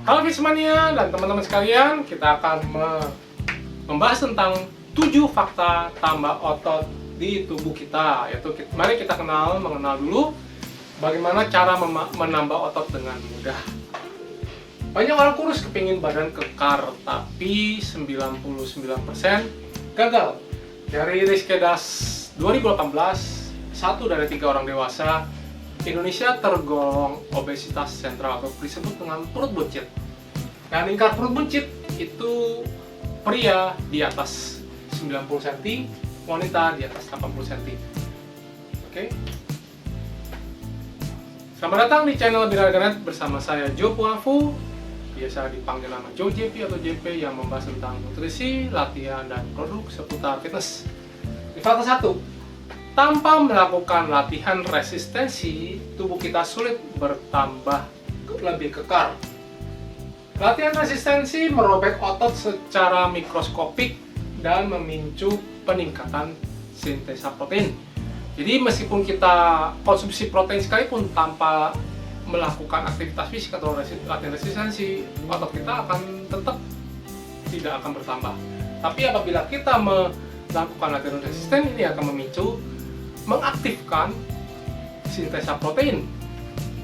Halo Fishmania dan teman-teman sekalian, kita akan membahas tentang 7 fakta tambah otot di tubuh kita. Yaitu, mari kita mengenal dulu bagaimana cara menambah otot dengan mudah. Banyak orang kurus kepingin badan kekar, tapi 99% gagal. Dari Rizkedas 2018, 1 dari 3 orang dewasa Indonesia tergolong obesitas sentral atau disebut dengan perut buncit. Nah, lingkar perut buncit itu pria di atas 90 cm, wanita di atas 80 cm. Oke. Selamat datang di channel Biraganet bersama saya Jo Puafu, biasa dipanggil nama Jo JP atau JP, yang membahas tentang nutrisi, latihan, dan produk seputar fitness. Di fakta 1, tanpa melakukan latihan resistensi, tubuh kita sulit bertambah lebih kekar. Latihan resistensi merobek otot secara mikroskopik dan memicu peningkatan sintesa protein. Jadi meskipun kita konsumsi protein sekalipun tanpa melakukan aktivitas fisik atau latihan resistensi, otot kita akan tetap tidak akan bertambah. Tapi apabila kita melakukan latihan resisten, ini akan mengaktifkan sintesa protein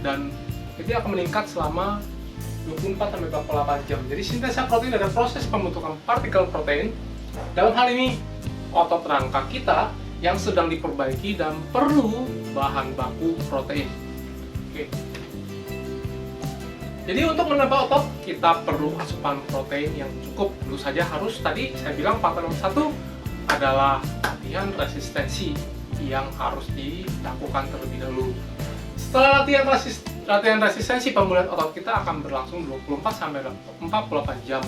dan itu akan meningkat selama 24-48 jam. Jadi sintesa protein adalah proses pembentukan partikel protein. Dalam hal ini otot rangka kita yang sedang diperbaiki dan perlu bahan baku protein. Oke. Jadi untuk menambah otot kita perlu asupan protein yang cukup. Tentu saja harus, tadi saya bilang faktor nomor 1 adalah latihan resistensi yang harus dilakukan terlebih dahulu. Setelah latihan resistensi, pemulihan otot kita akan berlangsung 24-48 jam.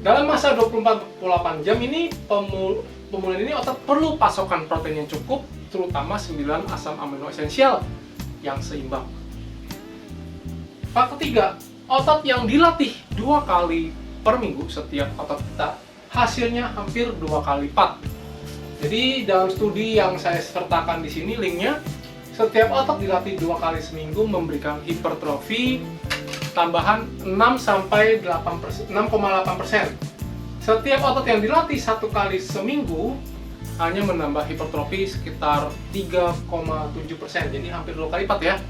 Dalam masa 24-48 jam ini, pemulihan ini otot perlu pasokan protein yang cukup, terutama 9 asam amino esensial yang seimbang. Fakta 3, otot yang dilatih 2 kali per minggu setiap otot kita, hasilnya hampir 2 kali lipat. Jadi dalam studi yang saya sertakan di sini linknya, setiap otot dilatih 2 kali seminggu memberikan hipertrofi tambahan 6,8%. Setiap otot yang dilatih 1 kali seminggu hanya menambah hipertrofi sekitar 3,7%. Jadi hampir 2 kali lipat ya.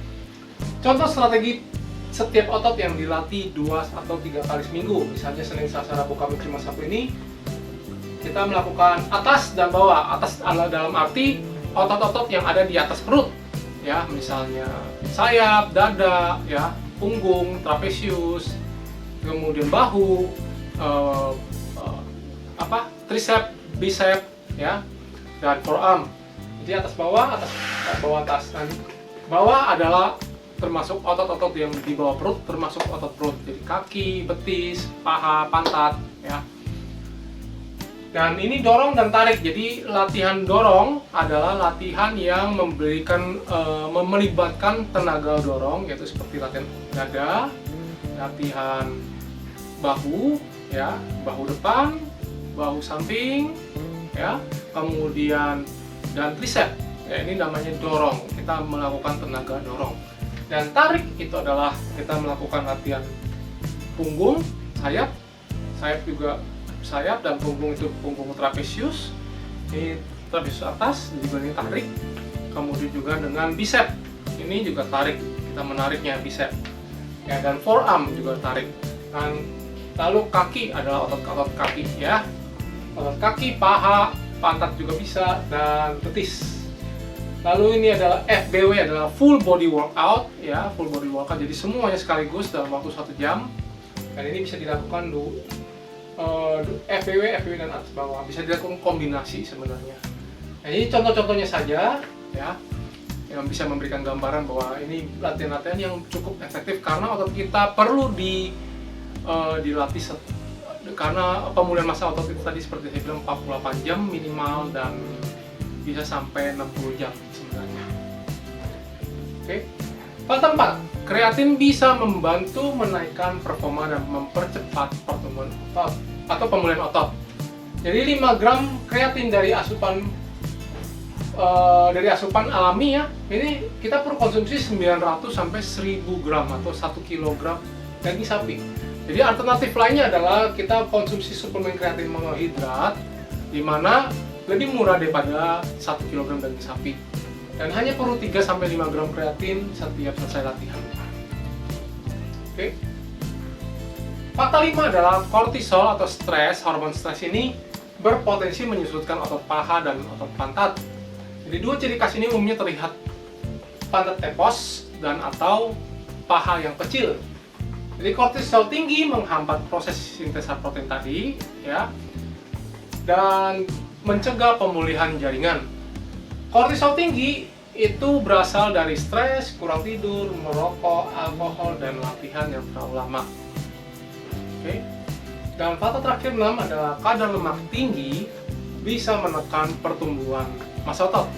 Contoh strategi setiap otot yang dilatih 2 atau 3 kali seminggu, misalnya Senin, Selasa, Rabu, Kamis, Jumat, Sabtu ini kita melakukan atas dan bawah. Atas dalam arti otot-otot yang ada di atas perut, ya, misalnya sayap, dada, ya, punggung, trapesius, kemudian bahu, tricep, bicep, ya, dan forearm. Jadi atas bawah, atas. Dan bawah adalah termasuk otot-otot yang di bawah perut, termasuk otot perut. Jadi kaki, betis, paha, pantat, ya. Dan ini dorong dan tarik. Jadi latihan dorong adalah latihan yang melibatkan tenaga dorong, yaitu seperti latihan dada, latihan bahu, ya, bahu depan, bahu samping, ya, kemudian dan tricep. Ya, ini namanya dorong. Kita melakukan tenaga dorong. Dan tarik itu adalah kita melakukan latihan punggung, sayap juga sayap, dan punggung itu punggung trapesius. Ini trapesius atas juga ini tarik. Kemudian juga dengan bicep, ini juga tarik, kita menariknya bicep. Ya, dan forearm juga tarik. Dan lalu kaki adalah otot-otot kaki, ya. Otot kaki, paha, pantat juga bisa, dan betis. Lalu ini adalah FBW, adalah full body workout, ya, full body workout. Jadi semuanya sekaligus dalam waktu 1 jam. Dan ini bisa dilakukan FBW dan atas bawah, bisa dilakukan kombinasi sebenarnya. Nah, ini contoh-contohnya saja, ya, yang bisa memberikan gambaran bahwa ini latihan-latihan yang cukup efektif karena otot kita perlu dilatih karena pemulihan massa otot itu tadi seperti saya bilang 48 jam minimal dan bisa sampai 60 jam sebenarnya. Oke. Fakta 4, kreatin bisa membantu menaikkan performa dan mempercepat pertumbuhan otot atau pemulihan otot. Jadi 5 gram kreatin dari asupan alami, ya, ini kita perlu konsumsi 900 sampai 1000 gram atau 1 kg daging sapi. Jadi alternatif lainnya adalah kita konsumsi suplemen kreatin monohidrat, di mana lebih murah daripada 1 kg daging sapi, dan hanya perlu 3-5 gram kreatin setiap selesai latihan. Oke. Fakta 5 adalah kortisol atau stres. Hormon stres ini berpotensi menyusutkan otot paha dan otot pantat. Jadi dua ciri khas ini umumnya terlihat pantat tepos dan atau paha yang kecil. Jadi kortisol tinggi menghambat proses sintesa protein tadi, ya, dan mencegah pemulihan jaringan. Kortisol tinggi itu berasal dari stres, kurang tidur, merokok, alkohol, dan latihan yang terlalu lama. Oke. Dan fakta terakhir 6 adalah kadar lemak tinggi bisa menekan pertumbuhan massa otot.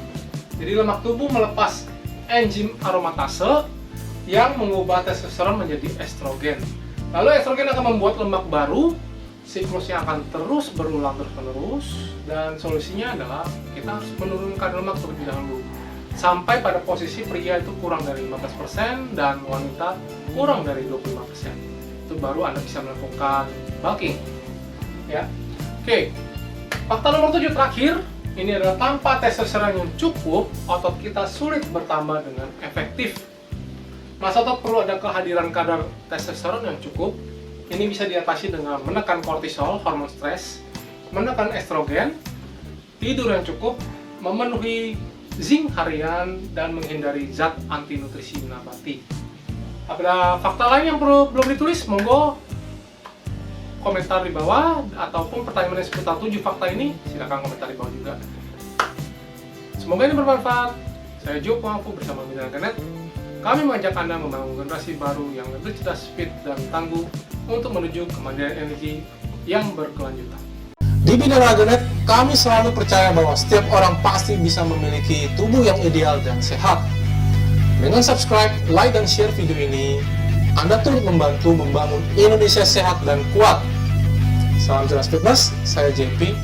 Jadi lemak tubuh melepas enzim aromatase yang mengubah testosteron menjadi estrogen. Lalu estrogen akan membuat lemak baru, siklusnya akan terus berulang terus-menerus, dan solusinya adalah kita harus menurunkan lemak terlebih dahulu. Sampai pada posisi pria itu kurang dari 15% dan wanita kurang dari 25%. Itu baru Anda bisa melakukan bulking. Ya. Oke. Fakta nomor 7 terakhir, ini adalah tanpa testosteron yang cukup, otot kita sulit bertambah dengan efektif. Massa otot perlu ada kehadiran kadar testosteron yang cukup. Ini bisa diatasi dengan menekan kortisol, hormon stres, menekan estrogen, tidur yang cukup, memenuhi zinc harian, dan menghindari zat anti nutrisi nabati. Ada fakta lain yang belum ditulis? Monggo komentar di bawah, ataupun pertanyaan seputar 7 fakta ini, silakan komentar di bawah juga. Semoga ini bermanfaat. Saya Jo Pengangku bersama Bina Ganet. Kami mengajak Anda membangun generasi baru yang lebih cerdas, fit, dan tangguh untuk menuju kemandirian energi yang berkelanjutan. Di Bina Ganet, kami selalu percaya bahwa setiap orang pasti bisa memiliki tubuh yang ideal dan sehat. Dengan subscribe, like, dan share video ini, Anda turut membantu membangun Indonesia sehat dan kuat. Salam jelas fitness, saya JP.